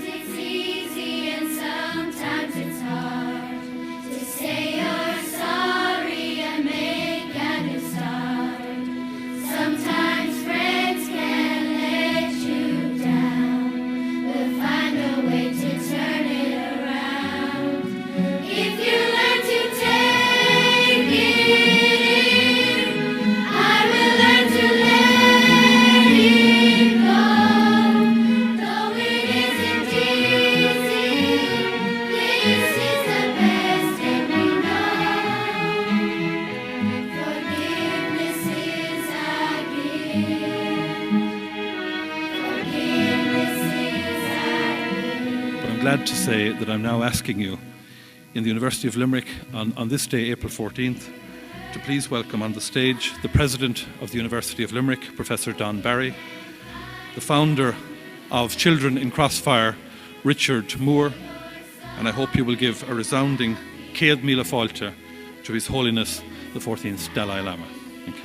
it's easy and sometimes it's hard to say you're sorry and make a new start. Sometimes friends can let you down. We'll find a way to turn it around. If you learn to take it in, I will learn to let it go. Though it isn't easy, this is the best thing we know. Forgiveness is a gift. Forgiveness is a gift. But I'm glad to say that I'm now asking you in the University of Limerick on this day, April 14th, to please welcome on the stage the President of the University of Limerick, Professor Don Barry, the founder of Children in Crossfire, Richard Moore, and I hope you will give a resounding Céad Míle Fáilte to His Holiness the 14th Dalai Lama. Thank you.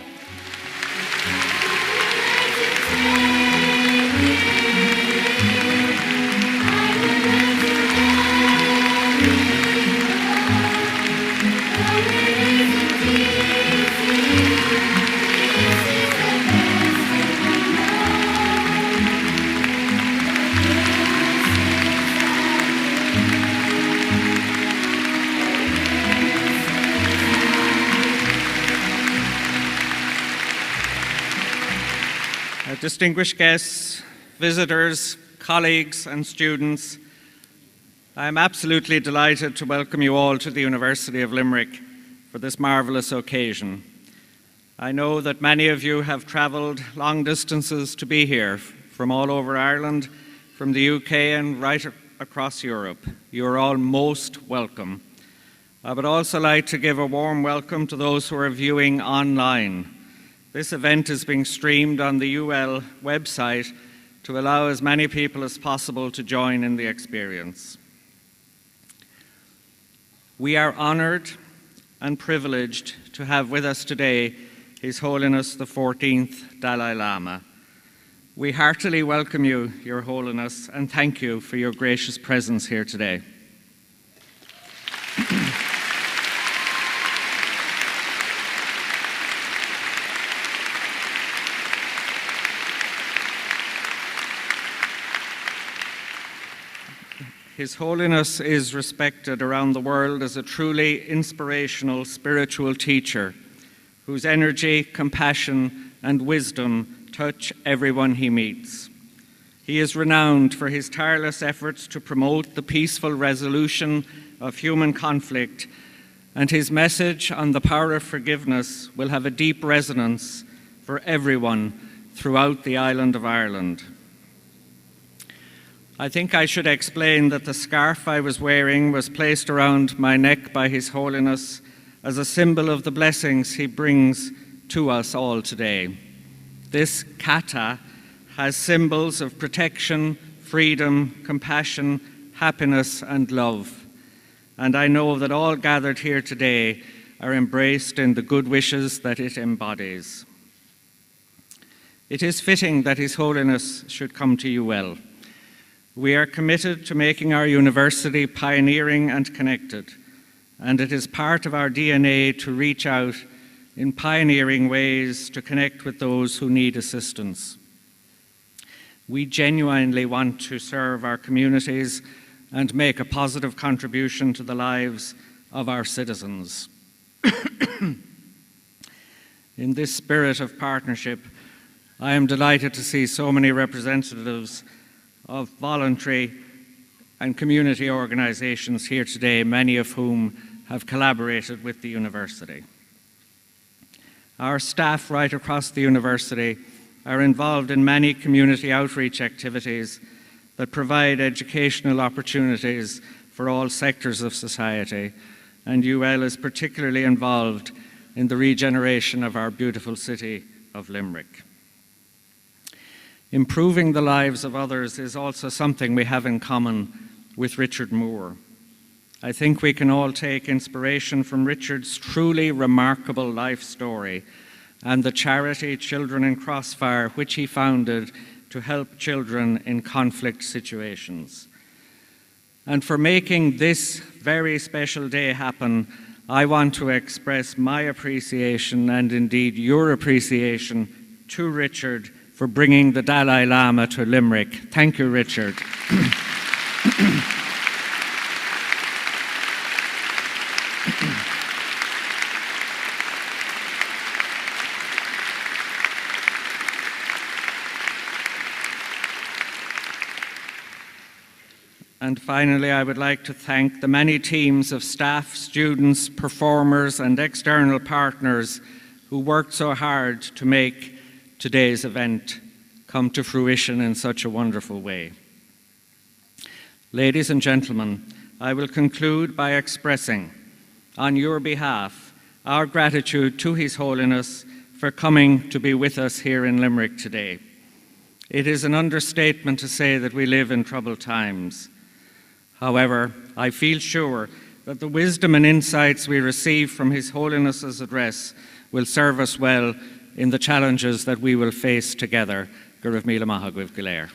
Distinguished guests, visitors, colleagues and students, I am absolutely delighted to welcome you all to the University of Limerick for this marvellous occasion. I know that many of you have travelled long distances to be here, from all over Ireland, from the UK and right across Europe. You are all most welcome. I would also like to give a warm welcome to those who are viewing online. This event is being streamed on the UL website to allow as many people as possible to join in the experience. We are honoured and privileged to have with us today His Holiness the 14th Dalai Lama. We heartily welcome you, Your Holiness, and thank you for your gracious presence here today. His Holiness is respected around the world as a truly inspirational spiritual teacher whose energy, compassion, and wisdom touch everyone he meets. He is renowned for his tireless efforts to promote the peaceful resolution of human conflict, and his message on the power of forgiveness will have a deep resonance for everyone throughout the island of Ireland. I think I should explain that the scarf I was wearing was placed around my neck by His Holiness as a symbol of the blessings he brings to us all today. This kata has symbols of protection, freedom, compassion, happiness, and love. And I know that all gathered here today are embraced in the good wishes that it embodies. It is fitting that His Holiness should come to you well. We are committed to making our university pioneering and connected, and it is part of our DNA to reach out in pioneering ways to connect with those who need assistance. We genuinely want to serve our communities and make a positive contribution to the lives of our citizens. In this spirit of partnership, I am delighted to see so many representatives of voluntary and community organisations here today, many of whom have collaborated with the university. Our staff right across the university are involved in many community outreach activities that provide educational opportunities for all sectors of society, and UL is particularly involved in the regeneration of our beautiful city of Limerick. Improving the lives of others is also something we have in common with Richard Moore. I think we can all take inspiration from Richard's truly remarkable life story and the charity Children in Crossfire, which he founded to help children in conflict situations. And for making this very special day happen, I want to express my appreciation and indeed your appreciation to Richard for bringing the Dalai Lama to Limerick. Thank you, Richard. And finally, I would like to thank the many teams of staff, students, performers, and external partners who worked so hard to make today's event come to fruition in such a wonderful way. Ladies and gentlemen, I will conclude by expressing, on your behalf, our gratitude to His Holiness for coming to be with us here in Limerick today. It is an understatement to say that we live in troubled times. However, I feel sure that the wisdom and insights we receive from His Holiness's address will serve us well in the challenges that we will face together. Go raibh míle maith agaibh go léir.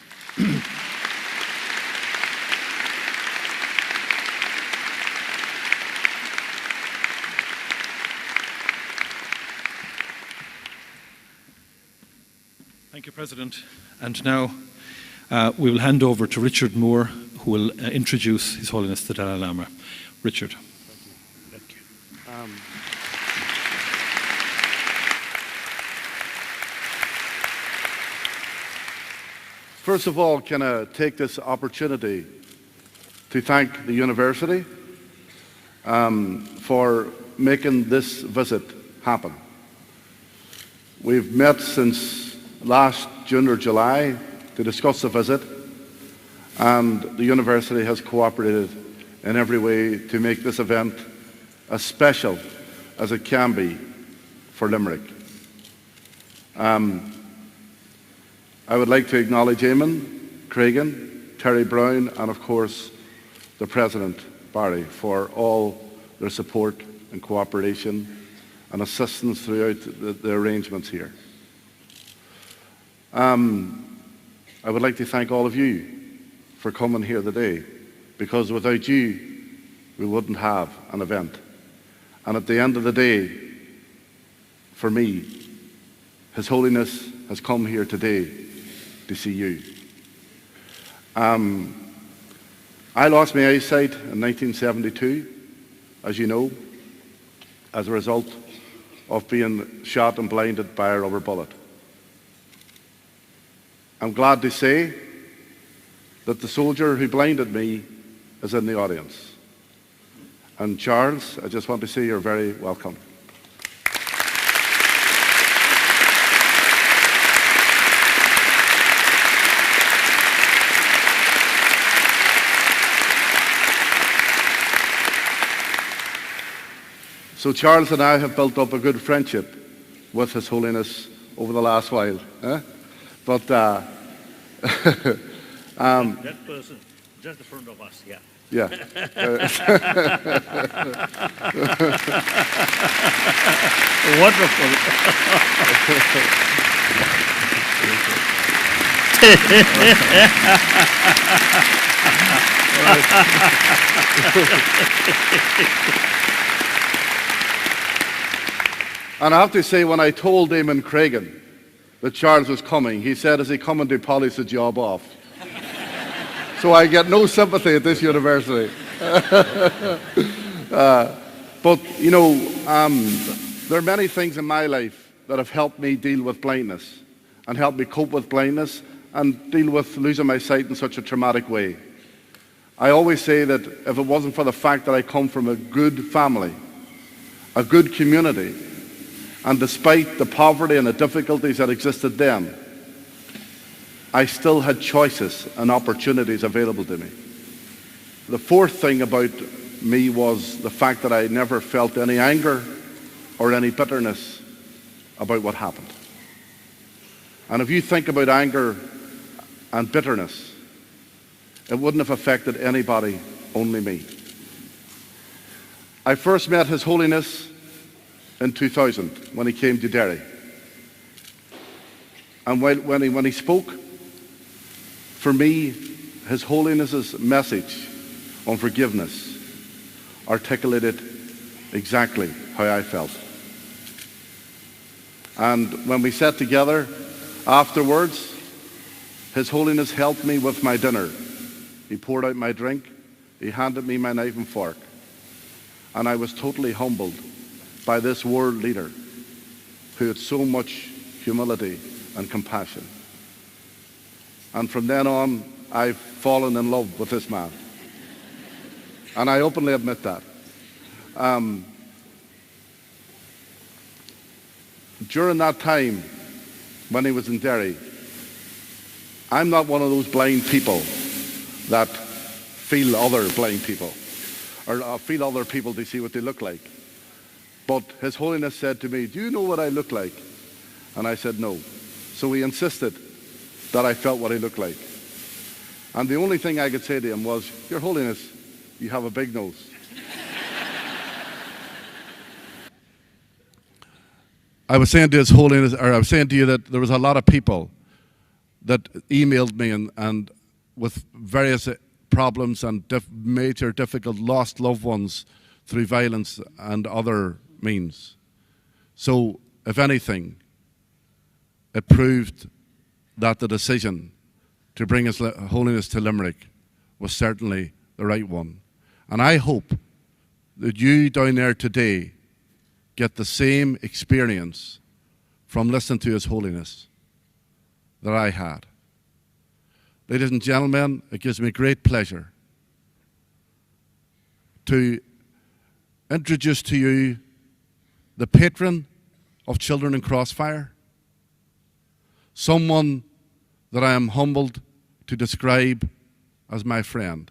Thank you, President. And now we will hand over to Richard Moore, who will introduce His Holiness the Dalai Lama. Richard. Thank you. First of all, can I take this opportunity to thank the university for making this visit happen. We've met since last June or July to discuss the visit, and the university has cooperated in every way to make this event as special as it can be for Limerick. I would like to acknowledge Eamon, Cregan, Terry Brown, and of course the President, Barry, for all their support and cooperation and assistance throughout the arrangements here. I would like to thank all of you for coming here today, because without you, we wouldn't have an event. And at the end of the day, for me, His Holiness has come here today to see you. I lost my eyesight in 1972, as you know, as a result of being shot and blinded by a rubber bullet. I'm glad to say that the soldier who blinded me is in the audience. And Charles, I just want to say you're very welcome. So Charles and I have built up a good friendship with His Holiness over the last while. But that person, just in front of us, yeah. Yeah. Wonderful. And I have to say, when I told Eamon Cregan that Charles was coming, he said, "Is he coming to polish the job off?" So I get no sympathy at this university. But, you know, there are many things in my life that have helped me deal with blindness and helped me cope with blindness and deal with losing my sight in such a traumatic way. I always say that if it wasn't for the fact that I come from a good family, a good community, and despite the poverty and the difficulties that existed then, I still had choices and opportunities available to me. The fourth thing about me was the fact that I never felt any anger or any bitterness about what happened. And if you think about anger and bitterness, it wouldn't have affected anybody, only me. I first met His Holiness in 2000 when he came to Derry. And when he spoke, for me, His Holiness's message on forgiveness articulated exactly how I felt. And when we sat together afterwards, His Holiness helped me with my dinner. He poured out my drink. He handed me my knife and fork. And I was totally humbled by this world leader who had so much humility and compassion. And from then on, I've fallen in love with this man. And I openly admit that. During that time, when he was in Derry, I'm not one of those blind people that feel other blind people or feel other people to see what they look like. But His Holiness said to me, "Do you know what I look like?" And I said, "No." So he insisted that I felt what he looked like. And the only thing I could say to him was, "Your Holiness, you have a big nose." I was saying to His Holiness, or I was saying to you that there was a lot of people that emailed me and with various problems and major difficult lost loved ones through violence and other means. So, if anything, it proved that the decision to bring His Holiness to Limerick was certainly the right one. And I hope that you down there today get the same experience from listening to His Holiness that I had. Ladies and gentlemen, it gives me great pleasure to introduce to you the patron of Children in Crossfire, someone that I am humbled to describe as my friend.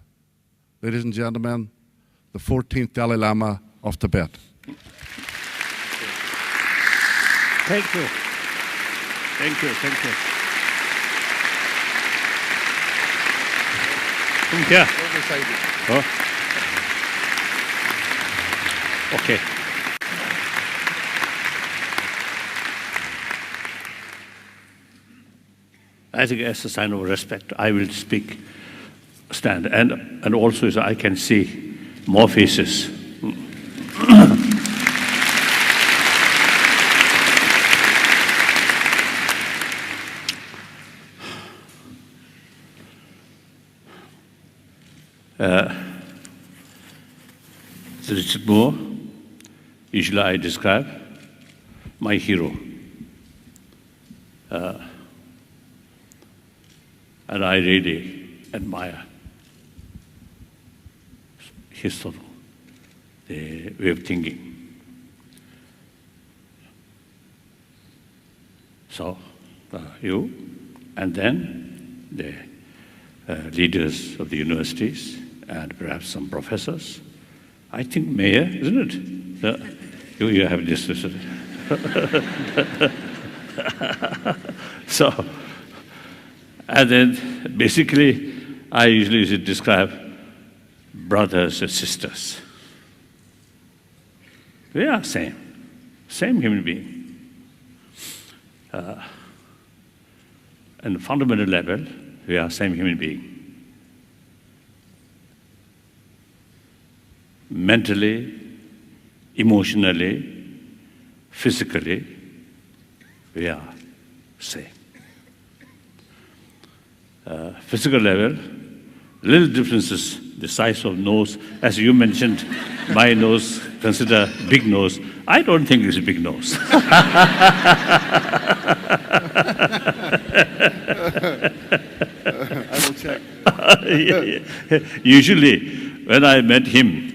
Ladies and gentlemen, the 14th Dalai Lama of Tibet. Thank you. Thank you. Thank you. Come here. Oh. Okay. I think as a sign of respect, I will stand. And also so I can see more faces. Richard Moore, usually I describe my hero. And I really admire his sort of the way of thinking. So, you, and then the leaders of the universities, and perhaps some professors. I think mayor, isn't it? You have this. So, and then basically, I usually describe brothers and sisters. We are same human being. On a fundamental level, we are same human being. Mentally, emotionally, physically, we are same. Physical level, little differences, the size of nose, as you mentioned, my nose, consider big nose. I don't think it's a big nose. I will check. Usually, when I met him,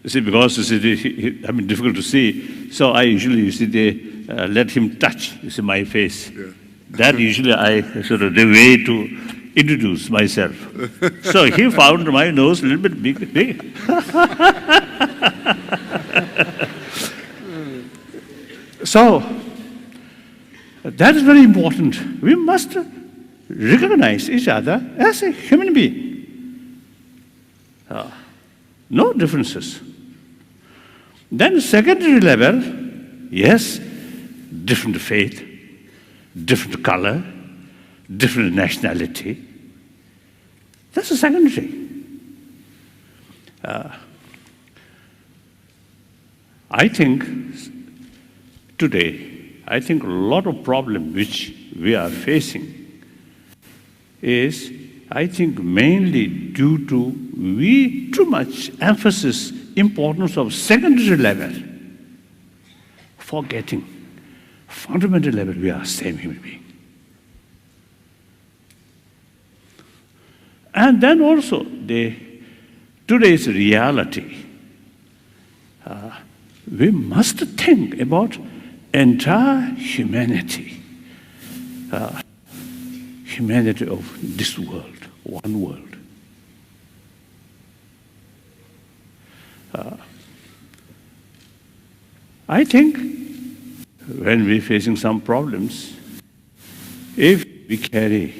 you see, because difficult to see, so I usually let him touch, my face. Yeah. That usually I sort of the way to introduce myself. So he found my nose a little bit big. So that is very important. We must recognize each other as a human being. No differences. Then secondary level, yes, different faith, different color, different nationality. That's a secondary. I think today, I think a lot of problem which we are facing is, I think, mainly due to we too much emphasis importance of secondary level, forgetting fundamental level we are same human being. And then also today's reality, we must think about entire humanity, humanity of this world, one world. I think when we're facing some problems, if we carry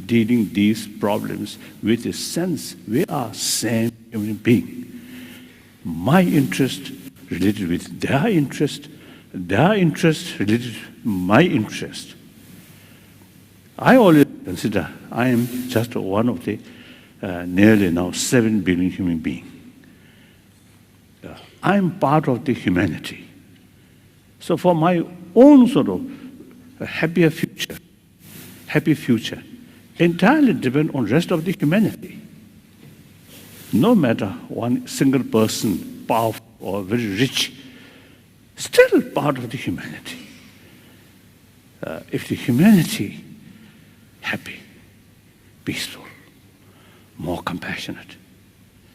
dealing these problems with a sense we are same human being, my interest related with their interest related to my interest. I always consider I am just one of the nearly now 7 billion human beings. I am part of the humanity. So for my own sort of happy future, entirely depend on rest of the humanity. No matter one single person, powerful or very rich, still part of the humanity. If the humanity happy, peaceful, more compassionate,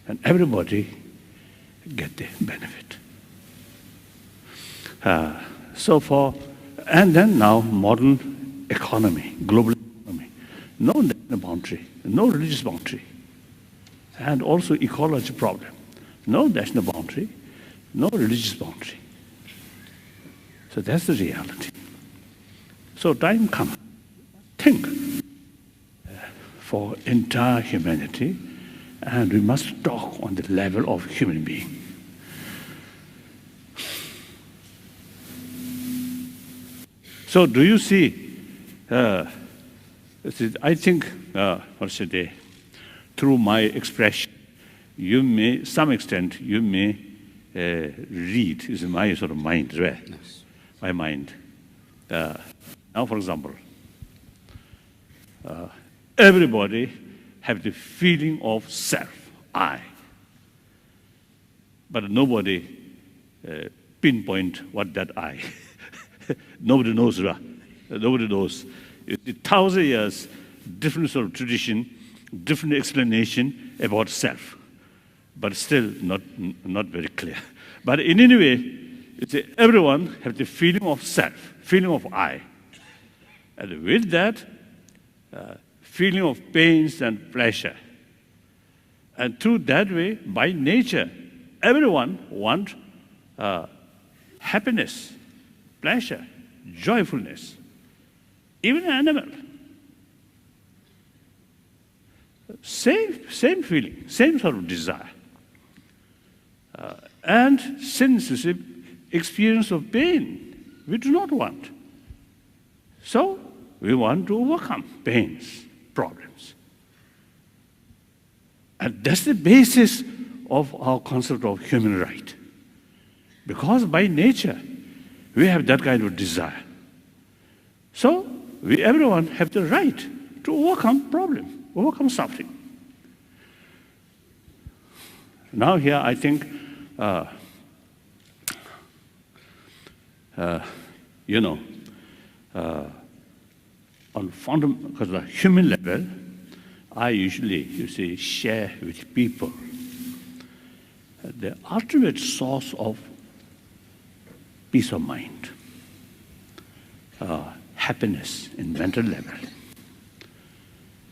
and everybody get the benefit. And then now modern economy, global economy, no national boundary, no religious boundary, and also ecology problem, no national boundary, no religious boundary. So that's the reality. So time comes, think for entire humanity, and we must talk on the level of human being. So do you see, I think, through my expression, you may, some extent, you may read, is my sort of mind, right? Yes. My mind. Now, for example, everybody have the feeling of self, I. But nobody pinpoint what that I. Nobody knows, right? Nobody knows. It's 1,000 years, different sort of tradition, different explanation about self, but still not very clear. But in any way, everyone has the feeling of self, feeling of I. And with that, feeling of pains and pleasure. And through that way, by nature, everyone wants happiness, pleasure, joyfulness, even an animal. Same feeling, same sort of desire. And since it's experience of pain, we do not want. So we want to overcome pains, problems. And that's the basis of our concept of human right. Because by nature, we have that kind of desire. So everyone have the right to overcome problem, overcome suffering. Now here I think, on because the human level, I usually, share with people the ultimate source of peace of mind, happiness in mental level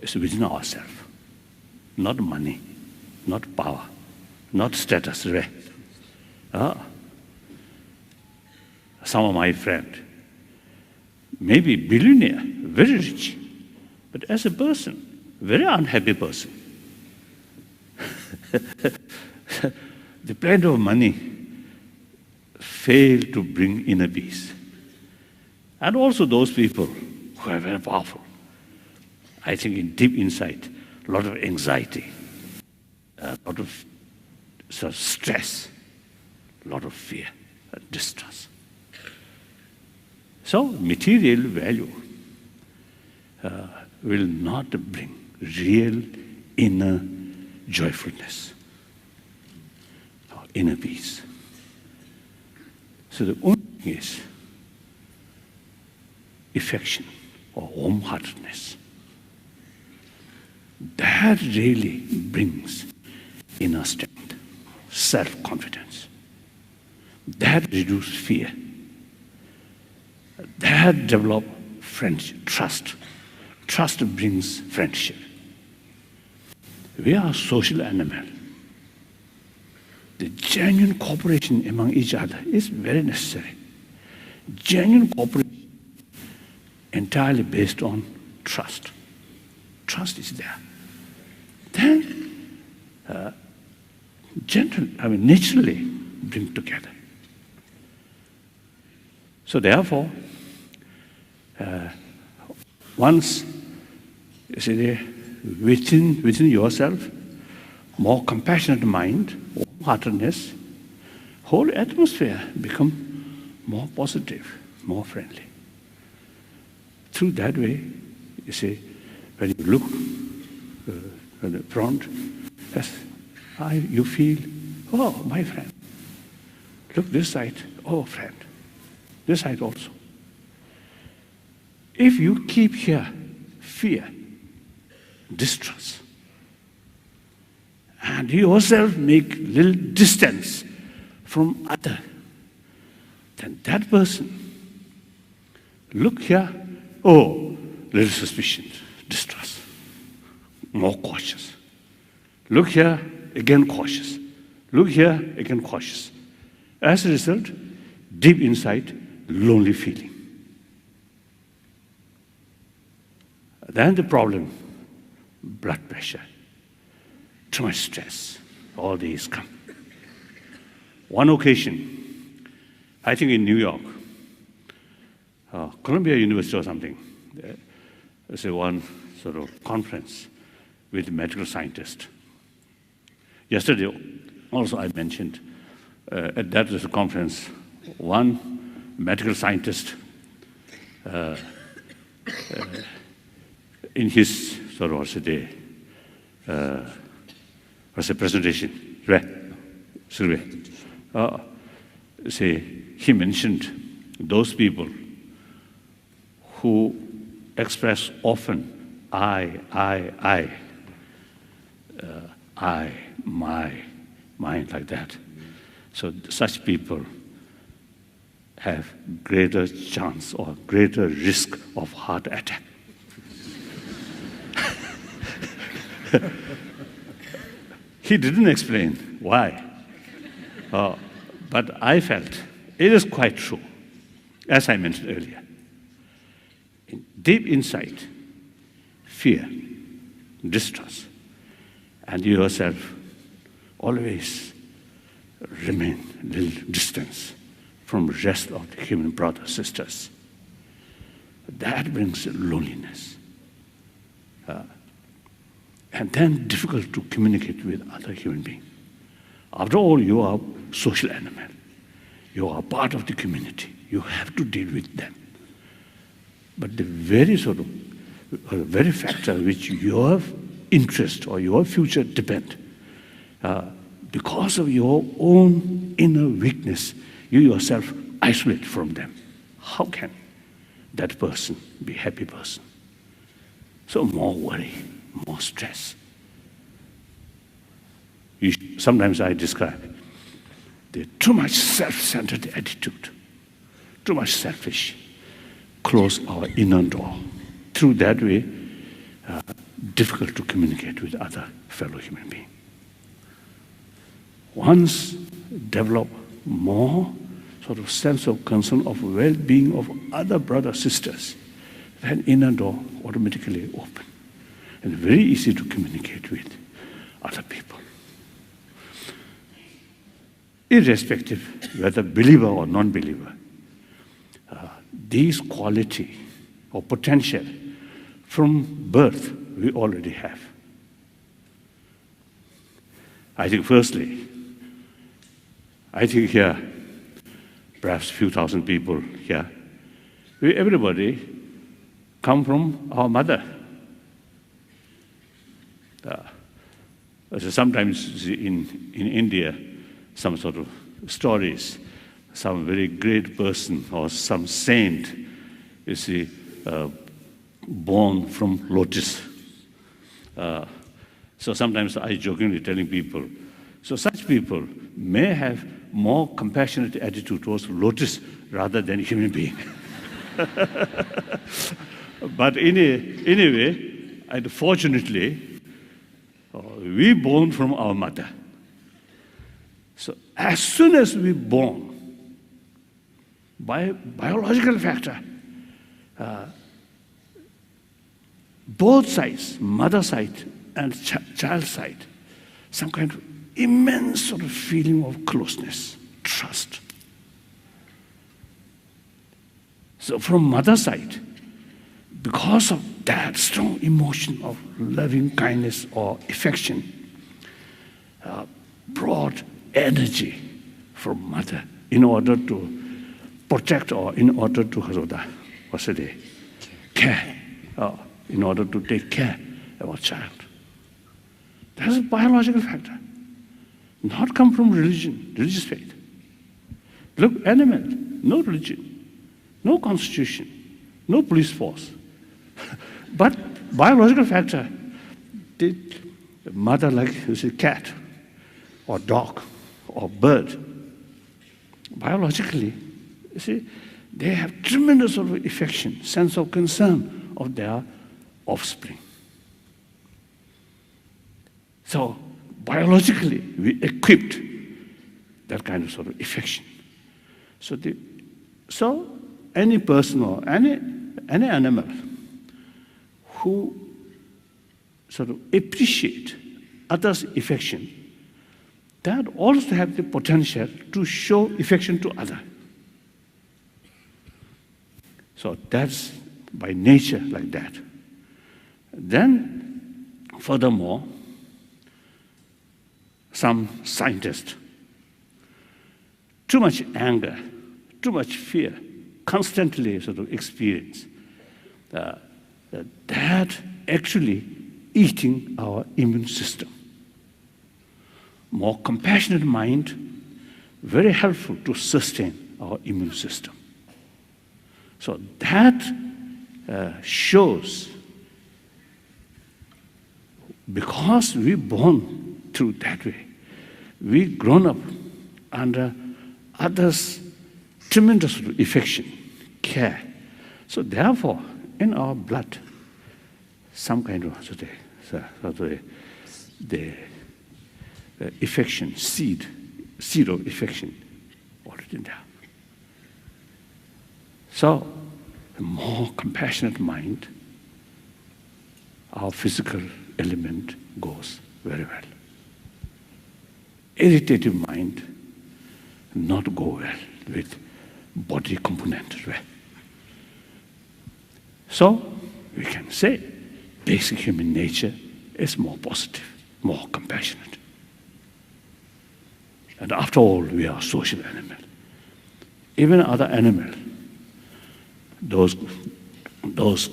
is within ourselves, not money, not power, not status. Some of my friends, maybe billionaire, very rich, but as a person, very unhappy person. The plenty of money fail to bring inner peace. And also those people who are very powerful, I think in deep inside, a lot of anxiety, a lot of stress, a lot of fear, distrust. So material value will not bring real inner joyfulness or inner peace. So the only thing is affection or warm-heartedness. That really brings inner strength, self-confidence. That reduces fear. That develops friendship, trust. Trust brings friendship. We are a social animal. The genuine cooperation among each other is very necessary. Genuine cooperation entirely based on trust. Trust is there. Then, naturally bring together. So therefore, once you see within yourself, more compassionate mind, warm-heartedness, whole atmosphere become more positive, more friendly. Through that way, you see, when you look at the front, yes, you feel, oh, my friend. Look this side, oh, friend. This side also. If you keep here fear, distrust, and you yourself make little distance from other, then that person look here, oh, little suspicion, distrust, more cautious. Look here, again cautious. Look here, again cautious. As a result, deep inside, lonely feeling. Then the problem, blood pressure, too much stress, all these come. One occasion, I think in New York, Columbia University or something, there's one sort of conference with medical scientists. Yesterday, also I mentioned, at that conference, one medical scientist in his sort of was a presentation, he mentioned those people who express often I, my, mine, like that. So such people have greater chance or greater risk of heart attack. He didn't explain why, but I felt it is quite true, as I mentioned earlier. Deep inside, fear, distrust, and you yourself always remain a little distance from the rest of the human brothers, sisters. That brings loneliness. And then difficult to communicate with other human beings. After all, you are a social animal. You are part of the community. You have to deal with them. But the very very factor which your interest or your future depend, because of your own inner weakness, you yourself isolate from them. How can that person be a happy person? So more worry, more stress. Sometimes I describe the too much self-centered attitude, too much selfish, close our inner door. Through that way, difficult to communicate with other fellow human beings. Once develop more sort of sense of concern of well-being of other brothers, sisters, then inner door automatically open. And very easy to communicate with other people. Irrespective whether believer or non-believer, these quality or potential from birth we already have. I think firstly, I think here, perhaps a few thousand people here, everybody come from our mother. So sometimes in India, some sort of stories, some very great person or some saint, you see, born from lotus. So sometimes I jokingly telling people, so such people may have more compassionate attitude towards lotus rather than human being. But anyway, and fortunately, we born from our mother. So as soon as we born, by biological factor, both sides, mother side and child side, some kind of immense sort of feeling of closeness, trust. So from mother side, because of that strong emotion of loving kindness or affection, brought energy from mother in order to protect or in order to care, in order to take care of our child. That's a biological factor, not come from religion, religious faith. Look, animal, no religion, no constitution, no police force. But biological factor, did mother like you see, cat or dog or bird, biologically, you see, they have tremendous sort of affection, sense of concern of their offspring. So biologically, we equipped that kind of sort of affection. So any person or any animal who sort of appreciate others' affection, that also have the potential to show affection to others. So that's by nature like that. Then, furthermore, some scientists, too much anger, too much fear, constantly sort of experience, that actually eating our immune system. More compassionate mind, very helpful to sustain our immune system. So that shows, because we born through that way, we grown up under others' tremendous affection, care. So therefore, in our blood, some kind of the affection, seed of affection already there. So, a more compassionate mind, our physical element goes very well. Irritative mind not go well with body component. So, we can say basic human nature is more positive, more compassionate. And after all, we are social animal. Even other animal, those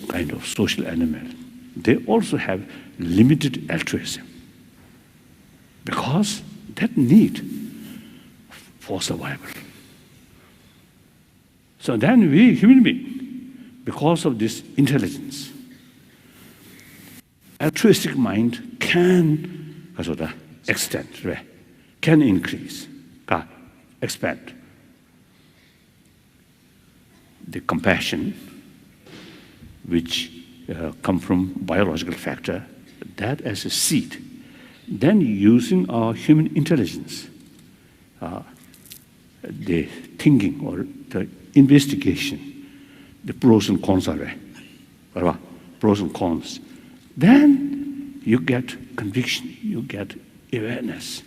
kind of social animals, they also have limited altruism because that need for survival. So then we, human beings, because of this intelligence, altruistic mind can extend, can increase, can expand. The compassion, which come from biological factor, that as a seed. Then using our human intelligence, the thinking or the investigation, the pros and cons are there, pros and cons. Then you get conviction, you get awareness.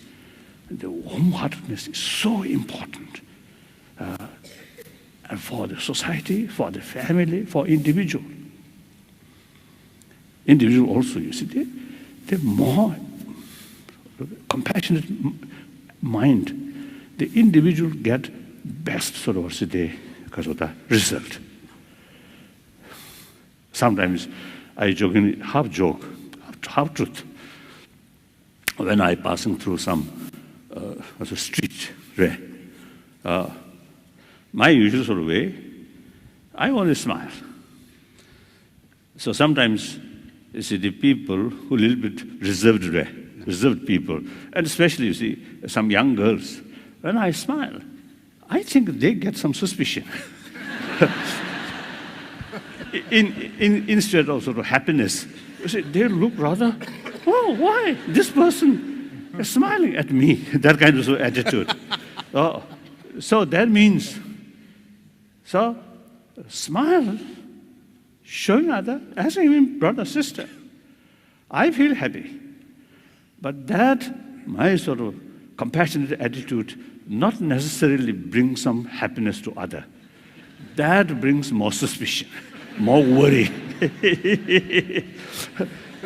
The warm-heartedness is so important. And for the society, for the family, for individual. Individual also, you see, the more compassionate mind, the individual get best sort of what's the result. Sometimes I jokingly, half joke, half truth. When I passing through some street, my usual sort of way, I always smile. So sometimes you see the people who a little bit reserved people, and especially you see some young girls, when I smile, I think they get some suspicion. Instead of sort of happiness, you see, they look rather, oh, why? This person is smiling at me, that kind of sort of attitude. So that means, so smile, showing other, asking him, brother, sister, I feel happy. But that, my sort of compassionate attitude, not necessarily brings some happiness to other. That brings more suspicion, more worry.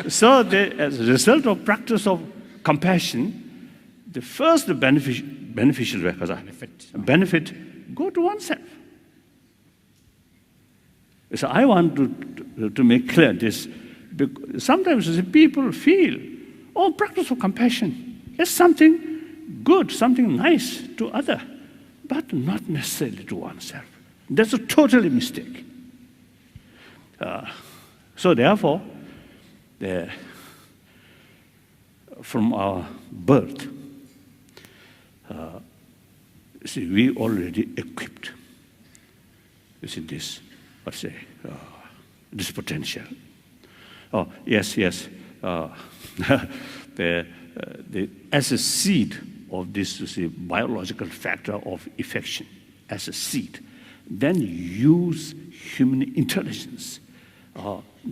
So as a result of practice of compassion, the first beneficial benefit go to oneself. So I want to make clear this. Because sometimes people feel, oh, practice of compassion is something good, something nice to other, but not necessarily to oneself. That's a totally mistake. So therefore, from our birth, see, we already equipped. You see this, let's say, this potential. Oh, yes. As a seed of this, you see, biological factor of affection, as a seed, then use human intelligence.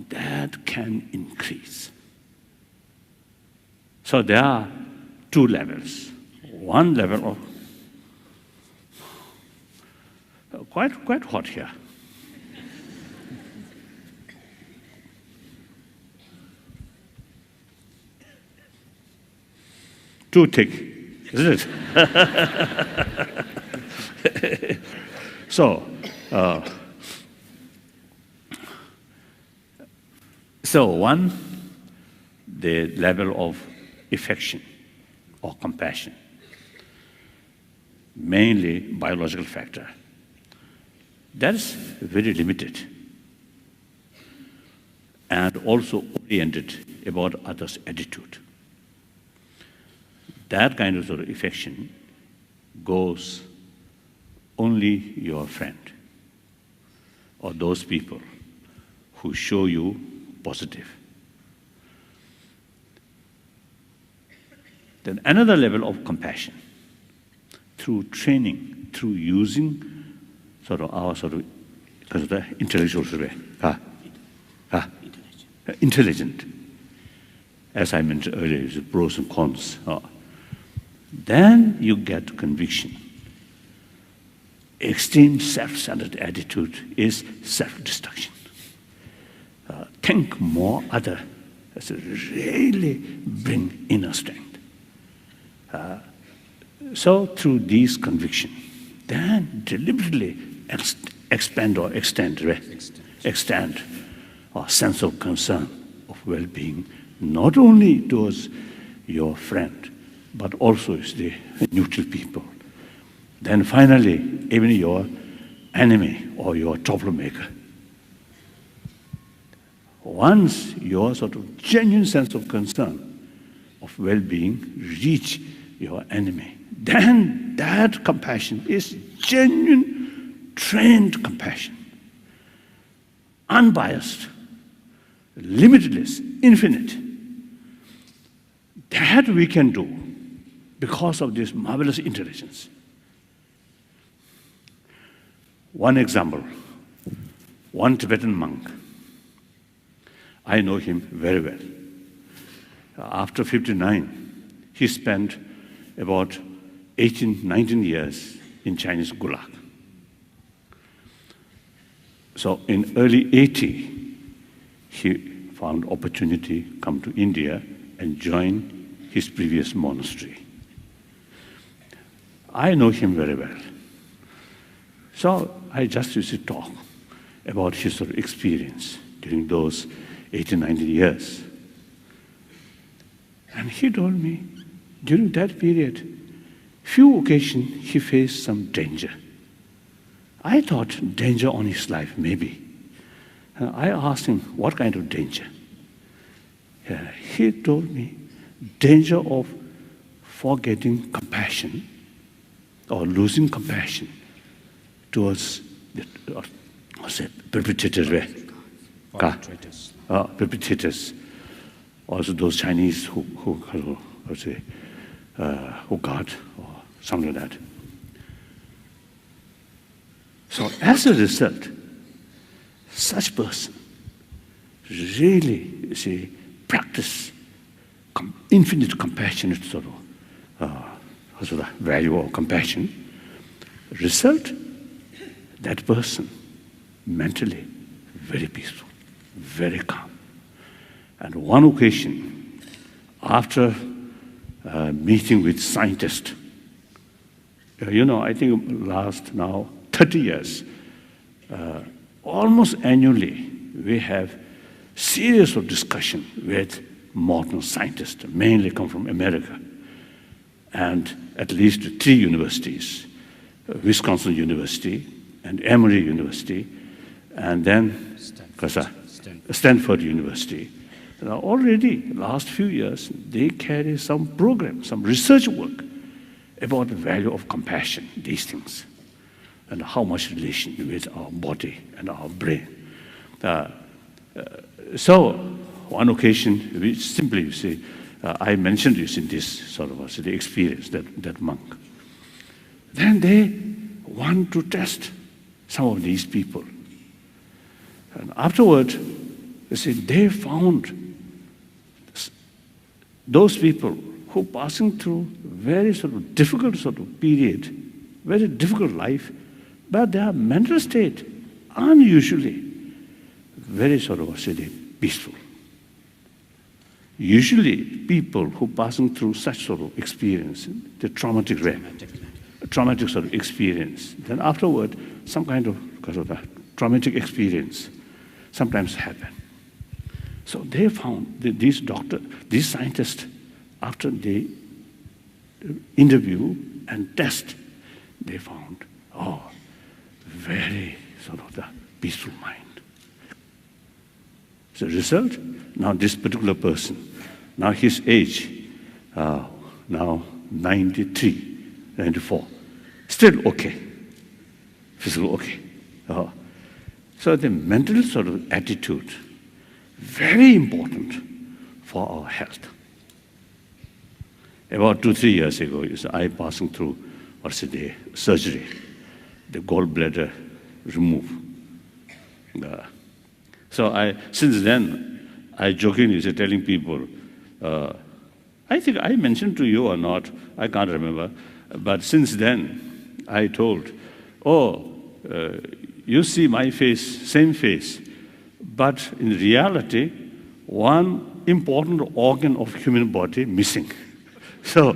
That can increase. So there are two levels. One level of quite hot here. Too thick, isn't it? So one, the level of affection or compassion, mainly biological factor. That's very limited and also oriented about others' attitude. That kind of sort of affection goes only your friend or those people who show you positive. Then another level of compassion through training, through using sort of our sort of intellectual intelligent. As I mentioned earlier, the pros and cons. Then you get conviction. Extreme self-centered attitude is self-destruction. Think more other, that's really bring inner strength. So through these conviction, then deliberately extend our sense of concern, of well-being, not only towards your friend, but also is the neutral people. Then finally, even your enemy or your troublemaker. Once your sort of genuine sense of concern, of well-being, reach your enemy, then that compassion is genuine, trained compassion. Unbiased, limitless, infinite. That we can do because of this marvelous intelligence. One example, one Tibetan monk. I know him very well. After 59, he spent about 18, 19 years in Chinese Gulag. So in early 80, he found opportunity to come to India and join his previous monastery. I know him very well. So I just used to talk about his sort of experience during those 18, 19 years. And he told me, during that period, few occasions he faced some danger. I thought danger on his life, maybe. And I asked him, what kind of danger? He told me, danger of forgetting compassion or losing compassion towards the perpetrators. Perpetrators. Also those Chinese who got or something like that. So as a result, such person really, you see, practice infinite compassionate sort of value of compassion. Result, that person mentally very peaceful, very calm. And one occasion, after meeting with scientists, I think last now 30 years, almost annually, we have series of discussion with modern scientists, mainly come from America, and at least 3 universities, Wisconsin University and Emory University, and then Stanford University. Now already, last few years, they carry some program, some research work about the value of compassion, these things, and how much relation with our body and our brain. So, one occasion, we simply, you see, I mentioned this in this sort of the experience, that monk. Then they want to test some of these people. And afterward, you see, they found those people who passing through very sort of difficult sort of period, very difficult life, but their mental state unusually very sort of peaceful. Usually people who passing through such sort of experience, the traumatic sort of experience, then afterward some kind of traumatic experience sometimes happen. So they found that these scientists, after they interview and test, they found, very sort of the peaceful mind. So result, now this particular person, now his age, now 93, 94, still okay, physical okay. So the mental sort of attitude, very important for our health. About 2-3 years ago, I passing through surgery, the gallbladder remove. So since then, I jokingly telling people, I think I mentioned to you or not, I can't remember, but since then, I told, you see my face, same face, but in reality, one important organ of human body missing. So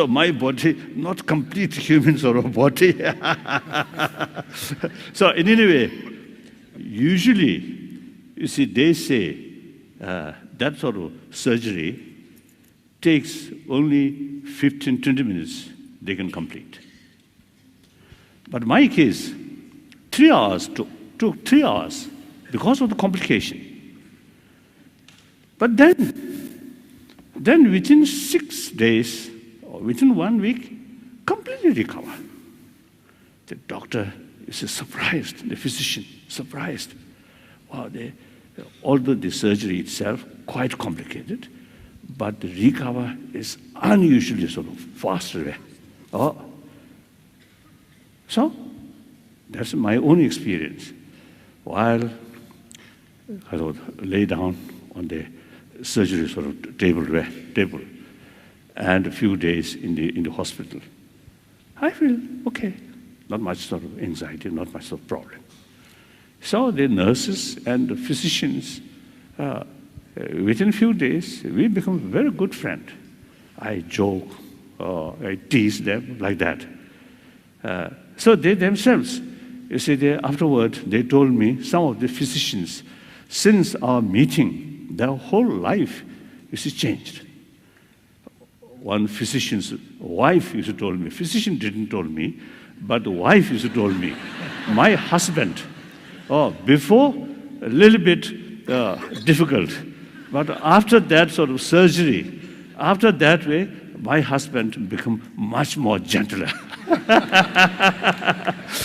my body, not complete human sort of body. So in any way, usually, you see, they say that sort of surgery takes only 15-20 minutes, they can complete. But my case, 3 hours took 3 hours because of the complication. But then within 6 days, or within 1 week, completely recover. The doctor is surprised, the physician surprised. Wow, although the surgery itself quite complicated, but the recover is unusually sort of faster. So that's my own experience. While I lay down on the surgery sort of table, and a few days in the hospital, I feel okay, not much sort of anxiety, not much sort of problem. So the nurses and the physicians, within a few days, we become a very good friend. I joke, or I tease them like that. So they themselves, you see, afterward, they told me, some of the physicians, since our meeting, their whole life, you see, changed. One physician's wife used to tell me, physician didn't tell me, but the wife used to tell me, my husband, before, a little bit difficult, but after that sort of surgery, after that way, my husband become much more gentler.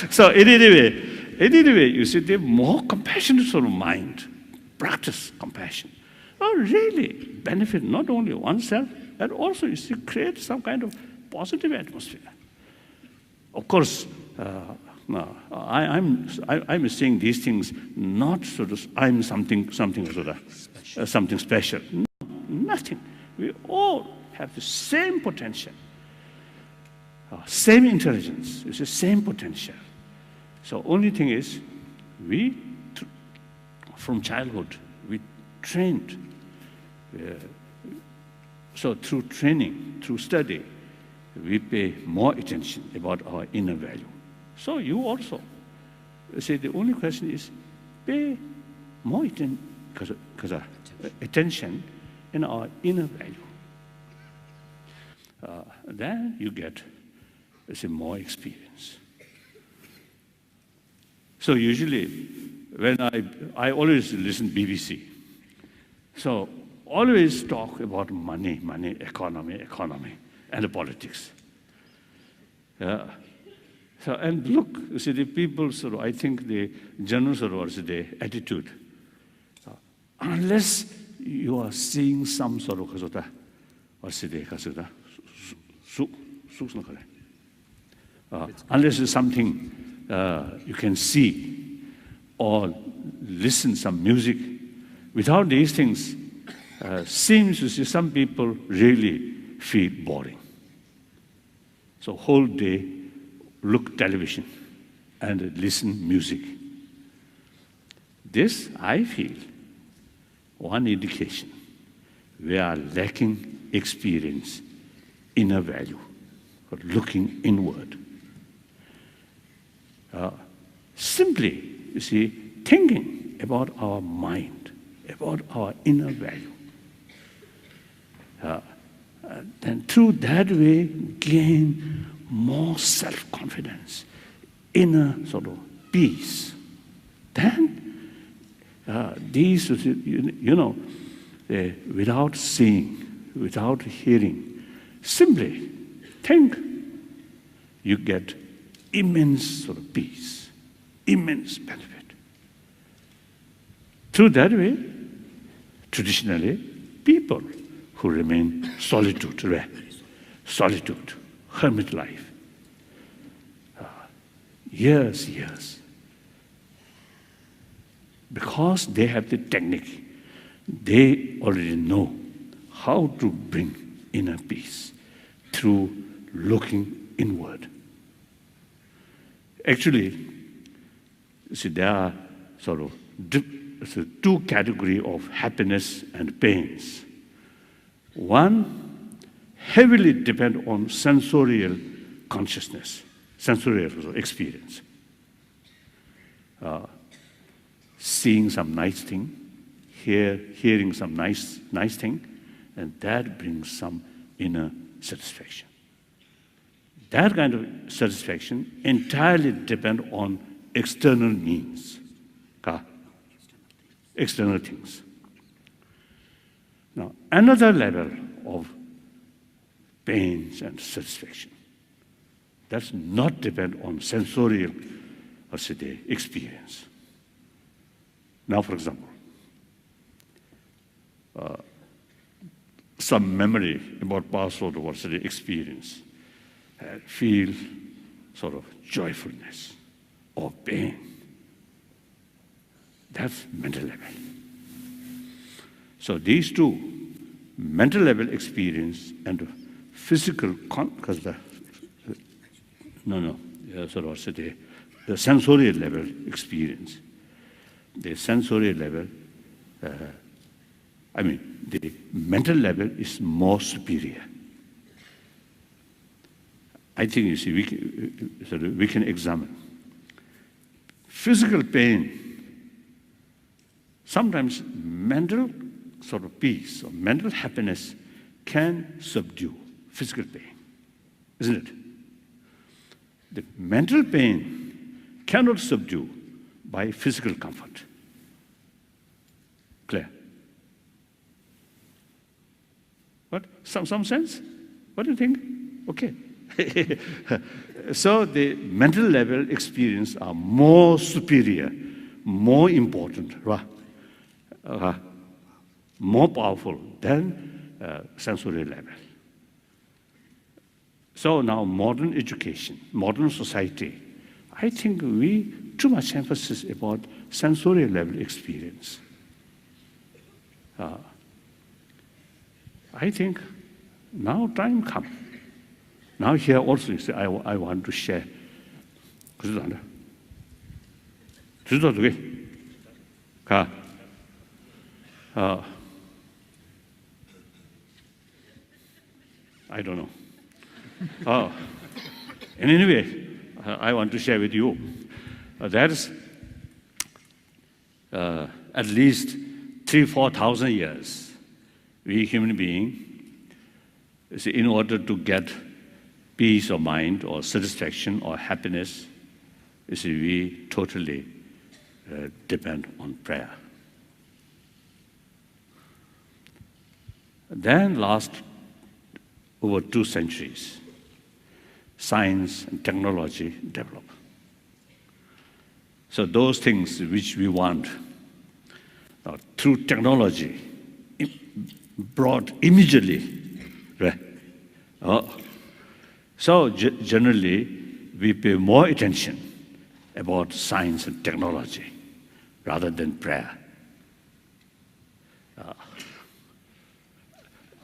So in any way, you see, the more compassionate sort of mind, practice compassion, really benefit not only oneself, and also you see, create some kind of positive atmosphere. Of course, I'm saying these things not sort of I'm something sort of something special. No, nothing. We all have the same potential, same intelligence. It's the same potential. So only thing is, we from childhood we trained. So through training, through study, we pay more attention about our inner value. So you also, see, the only question is, pay more attention in our inner value. Then you get, more experience. So usually, when I always listen BBC, so always talk about money, economy, and the politics. Yeah. So, and look, you see, the people sort of, I think the general sort of the attitude, unless you are seeing some sort of unless it's something you can see or listen some music, without these things, seems to see some people really feel boring. So whole day, look television and listen music. This, I feel, one indication we are lacking experience, inner value, or looking inward. Simply, you see, thinking about our mind, about our inner value. Then through that way, gain more self-confidence, inner sort of peace. Then these, without seeing, without hearing, simply think, you get immense sort of peace, immense benefit. Through that way, traditionally, people who remain solitude, hermit life, years, because they have the technique, they already know how to bring inner peace through looking inward. Actually, see, there are sort of two categories of happiness and pains. One heavily depends on sensorial consciousness, sensorial experience. Seeing some nice thing, hearing some nice thing, and that brings some inner satisfaction. That kind of satisfaction entirely depends on external means, external things. Now, another level of pains and satisfaction does not depend on sensorial experience. Now, for example, some memory about past sort of experience, feel sort of joyfulness or pain. That's mental level. So these two, mental level experience and physical, the sensorial level experience. The sensorial level, the mental level is more superior. I think, you see, we can examine. Physical pain, sometimes mental sort of peace or mental happiness can subdue physical pain, isn't it? The mental pain cannot subdue by physical comfort. Clear? What? Some sense? What do you think? Okay. So the mental level experience are more superior, more important, more powerful than sensory level. So now modern education, modern society, I think we too much emphasis about sensory level experience. I think now time comes. Now here also you say, I want to share. I don't know. And anyway, I want to share with you. That is at least 3,000-4,000 years, we human beings, in order to get peace of mind or satisfaction or happiness, you see, we totally depend on prayer. Then last over 2 centuries, science and technology develop. So those things which we want through technology brought immediately, right? So generally, we pay more attention about science and technology rather than prayer.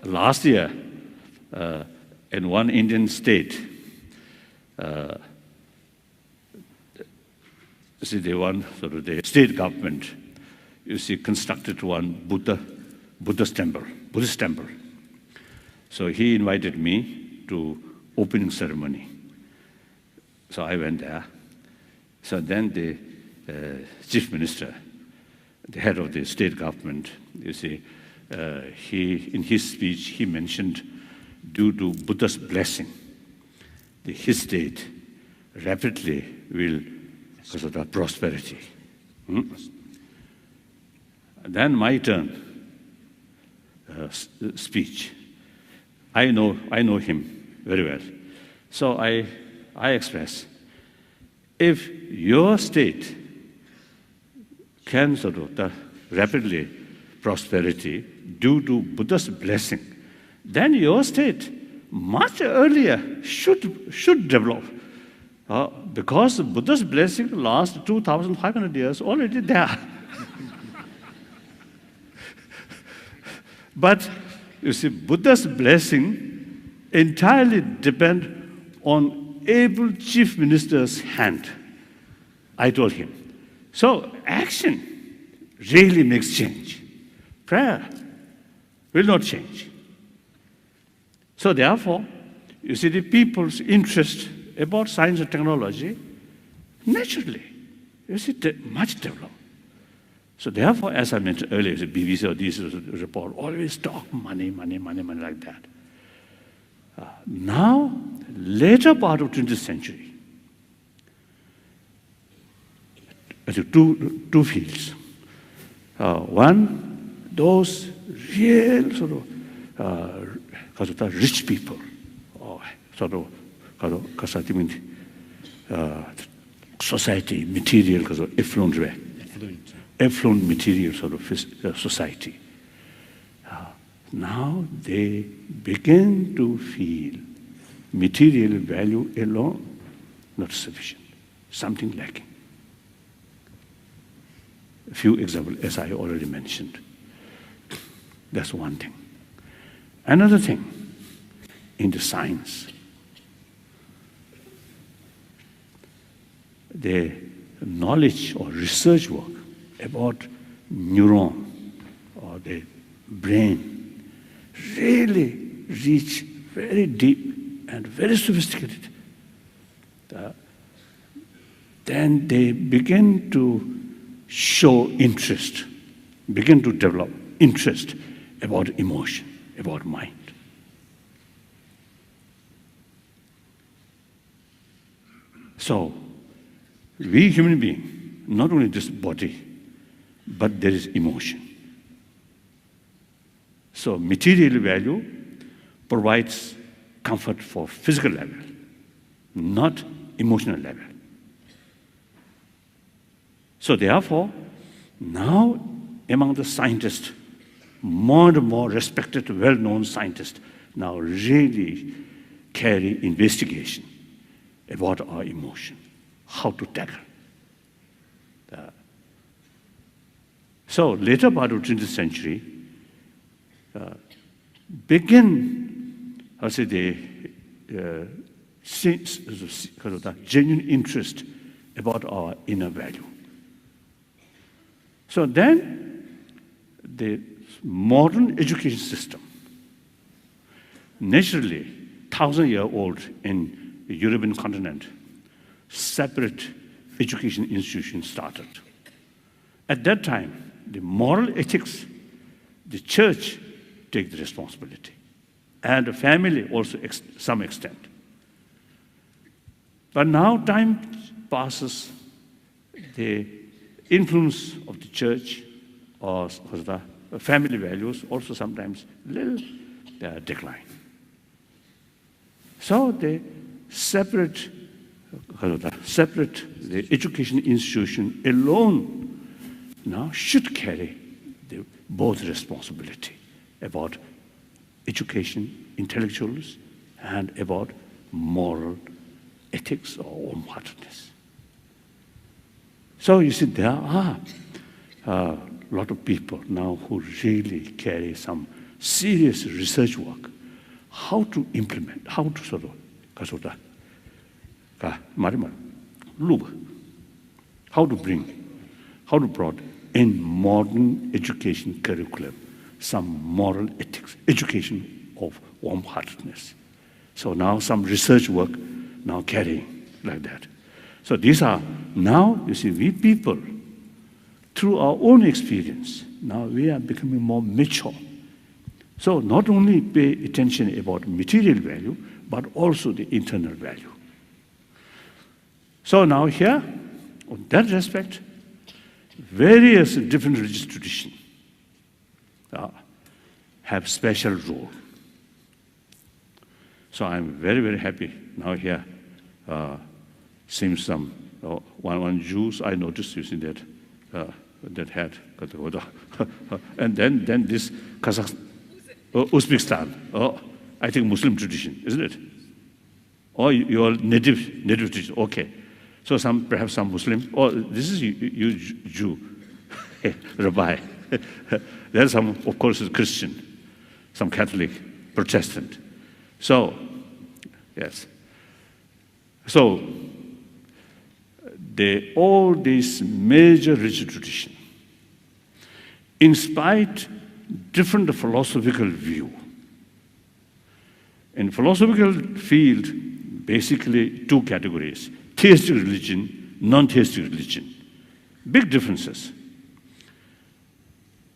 Last year, in one Indian state, see, the state government, you see, constructed one Buddhist temple. So he invited me to opening ceremony. So I went there. So then the chief minister, the head of the state government, you see, in his speech, he mentioned, due to Buddha's blessing, his state rapidly will sort of prosperity. Then my turn, speech. I know him very well. So I express, if your state can sort of rapidly prosperity due to Buddha's blessing, then your state much earlier should develop. Because Buddha's blessing lasts 2,500 years already there. But you see, Buddha's blessing entirely depends on able chief minister's hand. I told him. So action really makes change. Prayer will not change. So therefore, you see, the people's interest about science and technology, naturally, you see, much developed. So therefore, as I mentioned earlier, the BBC or this report always talk money like that. Now, later part of 20th century, two fields. One, those real sort of rich people, or sort of society, material, because of affluent material sort of society. Now they begin to feel material value alone not sufficient, something lacking. A few examples, as I already mentioned. That's one thing. Another thing, in the science, the knowledge or research work about neuron or the brain really reach very deep and very sophisticated then they begin to show interest, begin to develop interest about emotion, about mind. So, we human beings, not only this body, but there is emotion. So, material value provides comfort for physical level, not emotional level. So therefore, now among the scientists, more and more respected, well-known scientists now really carry investigation about our emotion, how to tackle. So later part of 20th century, begin, I say the genuine interest about our inner value. So then, the modern education system, naturally, 1,000-year-old in the European continent, separate education institutions started. At that time, the moral ethics, the church take the responsibility, and the family also some extent. But now time passes, the influence of the church or the family values also sometimes little decline. So they separate the education institution alone now should carry both responsibility about education, intellectuals, and about moral ethics or warm-heartedness. So you see, there are a lot of people now who really carry some serious research work, how to implement, how to sort of, how to bring in modern education curriculum some moral ethics, education of warm-heartedness. So now some research work now carrying like that. So these are, now you see, we people, through our own experience, now we are becoming more mature. So not only pay attention about material value, but also the internal value. So now here, on that respect, various different religious traditions have special role. So I'm very, very happy now here, seeing some one Jews I noticed using that hat, and then this Uzbekistan. Oh, I think Muslim tradition, isn't it? Or your native tradition. Okay, so perhaps some Muslim. Oh, this is you Jew, Rabbi. There's some, of course, Christian, some Catholic, Protestant. So, yes. So, all these major religious traditions, in spite different philosophical view. In philosophical field, basically two categories: theistic religion, non-theistic religion. Big differences.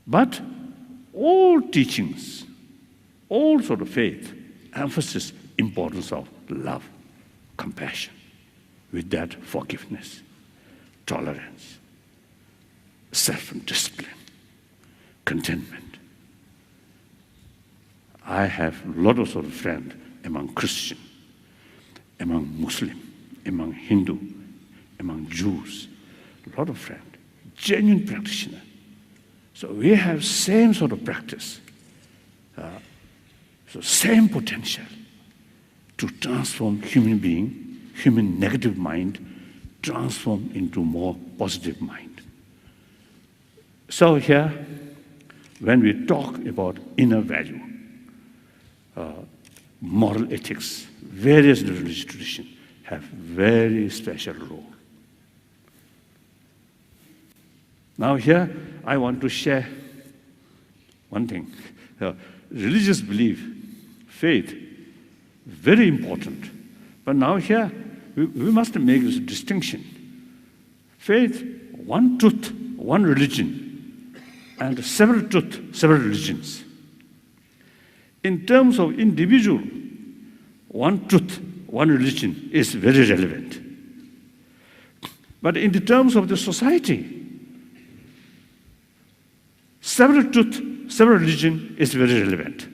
But all teachings, all sort of faith, emphasis importance of love, compassion, with that forgiveness, tolerance, self-discipline, contentment. I have a lot of sort of friends among Christian, among Muslim, among Hindu, among Jews, a lot of friends, genuine practitioner. So we have same sort of practice, so same potential to transform human being, human negative mind, transform into more positive mind. So here, when we talk about inner value, moral ethics, various religious traditions have very special role. Now here, I want to share one thing. Religious belief, faith, very important. But now here, we must make this distinction. Faith, one truth, one religion, and several truth, several religions. In terms of individual, one truth, one religion is very relevant. But in the terms of the society, several truth, several religion is very relevant.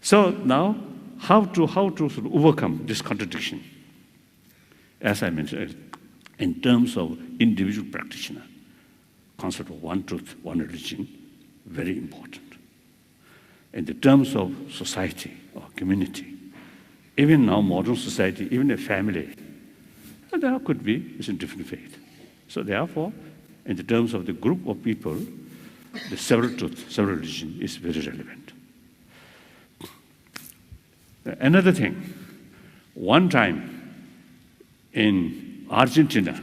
So now, how to sort of overcome this contradiction? As I mentioned, in terms of individual practitioner, concept of one truth, one religion, very important. In the terms of society or community, even now modern society, even a family, there could be a different faith. So therefore, in the terms of the group of people, the several truth, several religion is very relevant. Another thing, one time in Argentina,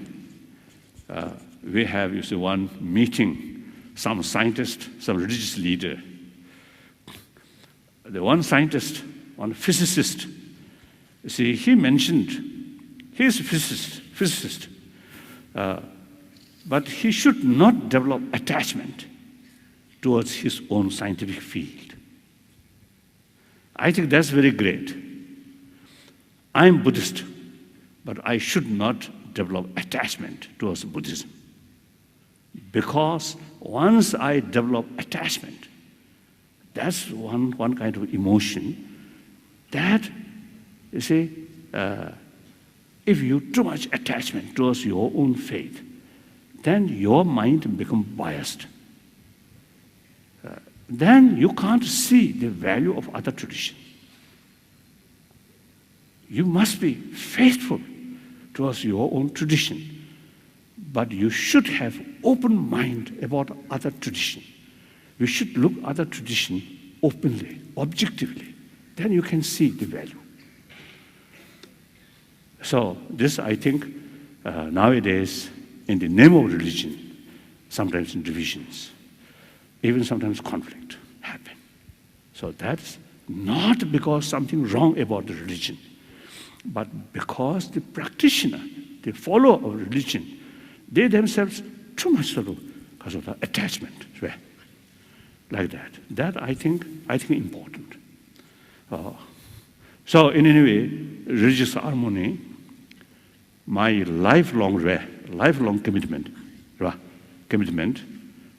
we have one meeting, some scientist, some religious leader. The one scientist, one physicist, he mentioned, he is a physicist, but he should not develop attachment towards his own scientific field. I think that's very great. I'm Buddhist, but I should not develop attachment towards Buddhism. Because once I develop attachment, that's one kind of emotion that, if you too much attachment towards your own faith, then your mind becomes biased. Then you can't see the value of other tradition. You must be faithful towards your own tradition, but you should have open mind about other tradition. You should look at other tradition openly, objectively. Then you can see the value. So this, I think, nowadays, in the name of religion, sometimes in divisions, even sometimes conflict happen. So that's not because something wrong about the religion, but because the practitioner, the follower of religion, they themselves too much sort of because of the attachment, like that. That I think important. So in any way, religious harmony, my lifelong commitment.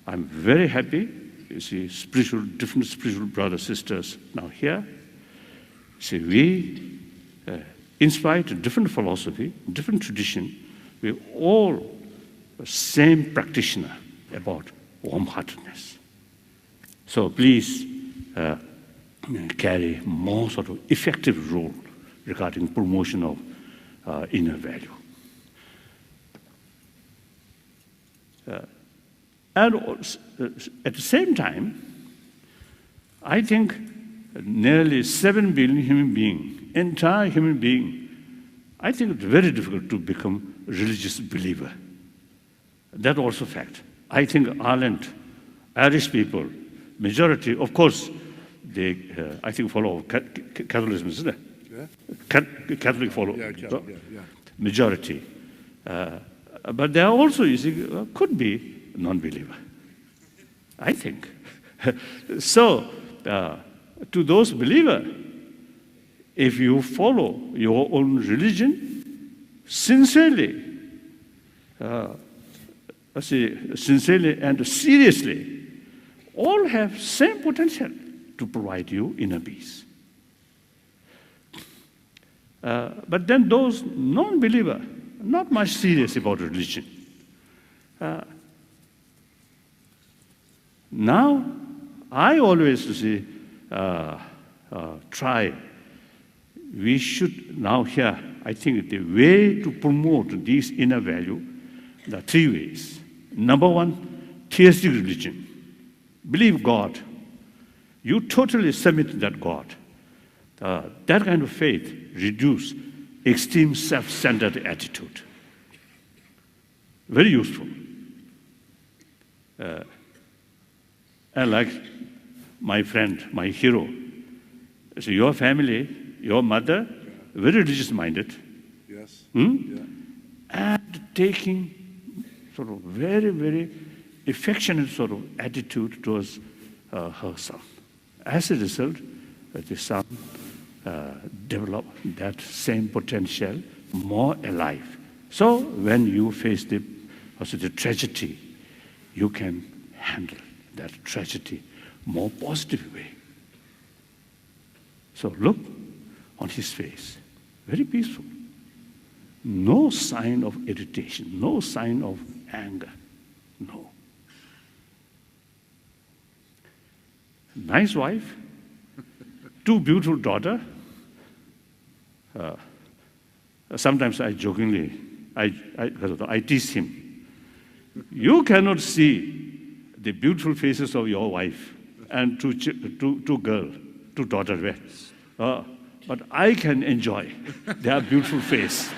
I'm very happy. You see, different spiritual brothers, sisters now here. See, we, in spite of different philosophy, different tradition, we all the same practitioner about warm-heartedness. So please carry more sort of effective role regarding promotion of inner value. And at the same time, I think nearly 7 billion human beings, entire human being, I think it's very difficult to become a religious believer. That also fact. I think Ireland, Irish people, majority, of course, they, I think, follow Catholicism, isn't it? Yeah. Catholic follow, majority. But there are also, you see, could be non-believer, I think. So, to those believers, if you follow your own religion sincerely, sincerely and seriously, all have same potential to provide you inner peace. But then those non-believer, not much serious about religion. Now, I always try. We should now here, I think the way to promote these inner value, there are 3 ways. Number 1, theistic religion. Believe God. You totally submit to that God. That kind of faith reduces extreme self-centered attitude. Very useful. And like my friend, my hero, so your family, your mother, very religious-minded, Yes. and taking sort of very, very affectionate sort of attitude towards her son. As a result, the son developed that same potential, more alive. So when you face the tragedy, you can handle that tragedy more positive way. So look on his face, very peaceful. No sign of irritation, no sign of anger, no. Nice wife, 2 beautiful daughters. Sometimes I jokingly, I tease him. You cannot see the beautiful faces of your wife and two girls, 2 daughters. But I can enjoy their beautiful face.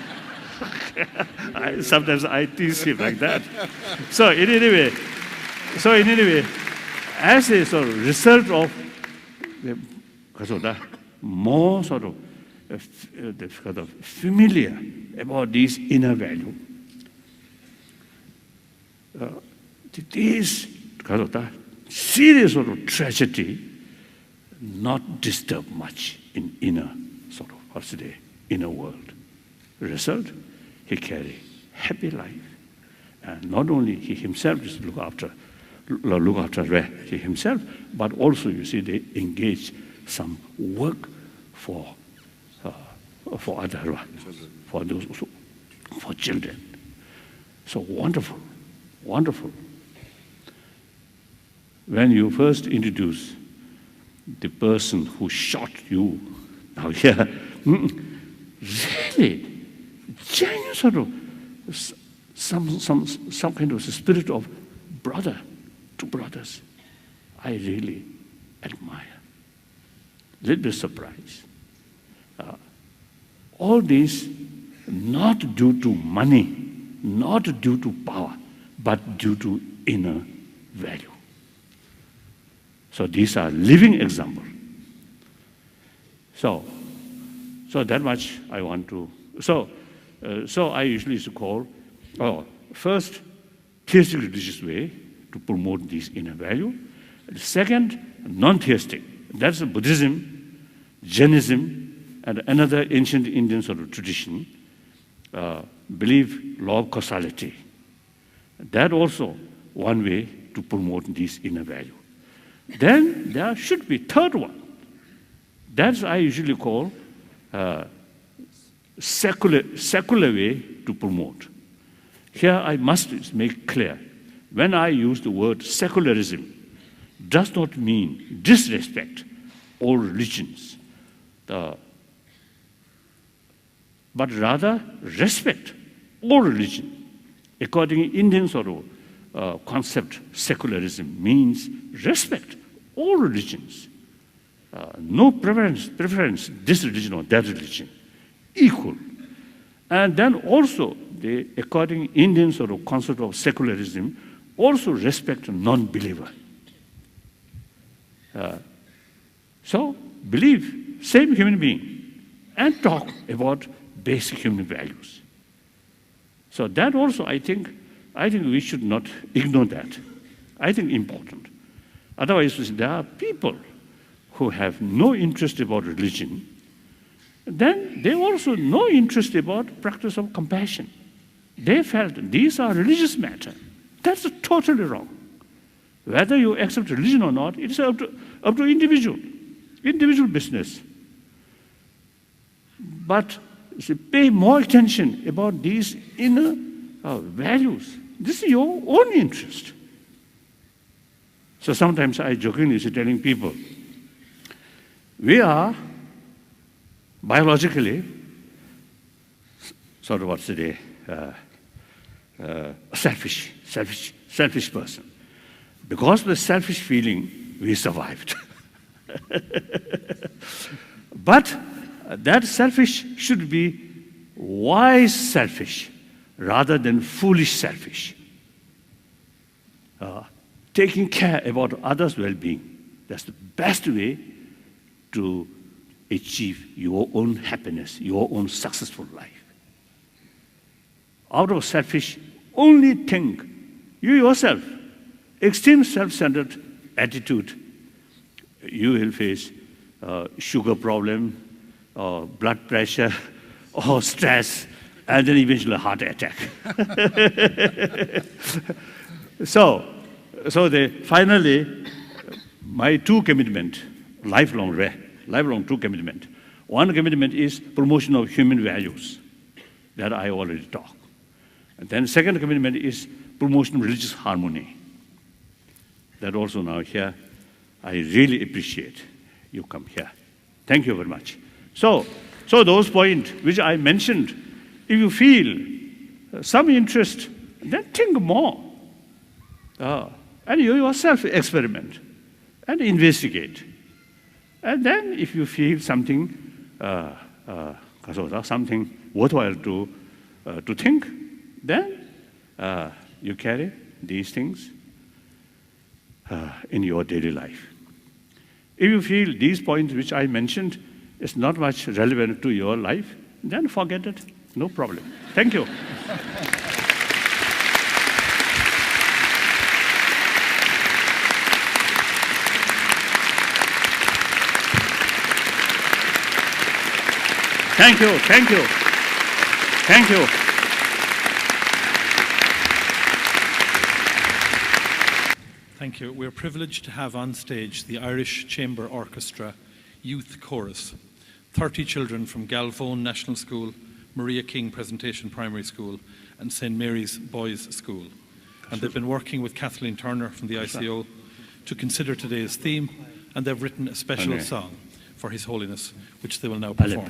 Sometimes I tease him like that. So in any way, as a sort of result of the more sort of familiar about this inner value, this serious sort of tragedy not disturb much in inner sort of inner world. Result, he carry happy life, and not only he himself just look after he himself, but also you see they engage some work for other for those for children. So wonderful, wonderful. When you first introduce the person who shot you, now here, really, genuine sort of some kind of spirit of brother to brothers, I really admire. Little bit surprised. All this not due to money, not due to power, but due to inner value. So these are living examples. So that much I want to. So I usually used to call, first, theistic religious way to promote this inner value. Second, non-theistic. That's Buddhism, Jainism, and another ancient Indian sort of tradition believe law of causality. That also one way to promote this inner value. Then there should be third one. That's I usually call secular way to promote. Here I must make clear, when I use the word secularism, does not mean disrespect all religions, but rather respect all religion. According to Indian sort of concept, secularism means respect all religions. No preference, this religion or that religion, equal. And then also, according to Indian sort of concept of secularism, also respect non-believer. So, believe, same human being, and talk about basic human values. So that also, I think we should not ignore that. I think important. Otherwise, there are people who have no interest about religion, then they also no interest about practice of compassion. They felt these are religious matter. That's totally wrong. Whether you accept religion or not, it's up to individual business. But pay more attention about these inner values. This is your own interest. So sometimes I jokingly say telling people, we are biologically sort of what's today selfish person. Because of the selfish feeling, we survived. But that selfish should be wise selfish rather than foolish selfish. Taking care about others' well-being. That's the best way to achieve your own happiness, your own successful life. Out of selfish, only think, you yourself, extreme self-centered attitude, you will face sugar problem, or blood pressure, or stress, and then eventually a heart attack. So finally, my two commitment, lifelong two commitment. One commitment is promotion of human values, that I already talked. And then second commitment is promotion of religious harmony. That also now here, I really appreciate you come here. Thank you very much. So those points which I mentioned, if you feel some interest, then think more. And you yourself experiment and investigate. And then if you feel something, something worthwhile to think, then you carry these things in your daily life. If you feel these points which I mentioned is not much relevant to your life, then forget it. No problem. Thank you. Thank you, thank you, thank you. Thank you. We're privileged to have on stage the Irish Chamber Orchestra Youth Chorus. 30 children from Galvone National School, Maria King Presentation Primary School, and St. Mary's Boys School. And they've been working with Kathleen Turner from the ICO to consider today's theme, and they've written a special song for His Holiness, which they will now perform.